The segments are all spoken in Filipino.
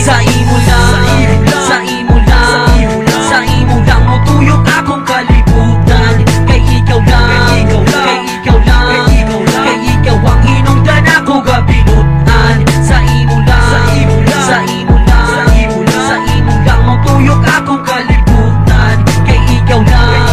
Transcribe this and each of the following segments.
Sa imo lang, sa imo lang, sa imo lang mo tuyok akong kalibutan. Kay ikaw lang, kay ikaw lang, kay ikaw ang hinungdan ako gabinutan. Sa imo lang, sa imo lang, sa imo lang mo tuyok akong kalibutan. Kay ikaw lang,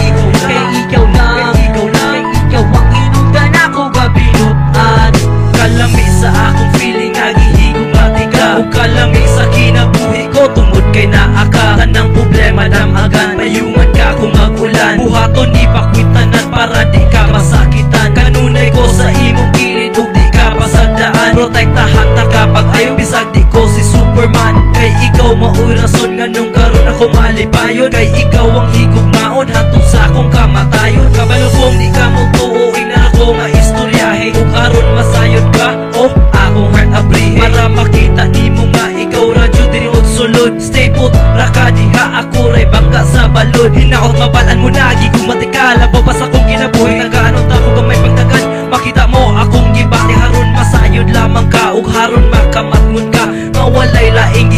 kay ikaw lang, kay ikaw ang hinungdan ako gabinutan. Kalami sa akong feeling nagihigong matika, o kalami sa kinabuhi ko tungod kay naaka. Tanang problema damagan, mayungan ka kung magulan. Buhaton di pakwitanan para di ka masakitan. Kanunay ko sa imong kilid ug di ka pasadaan. Protektahan ta kapag ayaw bisag di ko si Superman. Kay ikaw mao'y rason nga nung karon ako malipayon. Kay ikaw ang higugmaon hatong sa akong kamatayon. Kabalo kong di ka mo tuuin na ako nga istoryahe. Kung karon masayod ka, oh akong heart abrihe. Para makita ni mo nga ikaw radyo diniot sulod. Stay put, raka diha ako ray bangga sa balod. Hinaot mabalaan mo nagi kung matikala pa sa akong kinabuhi. Nagaanot ako ba may pagdagan, makita mo akong giba. Di haron masayod lamang ka ug haron makamatngon ka. Mawalay laing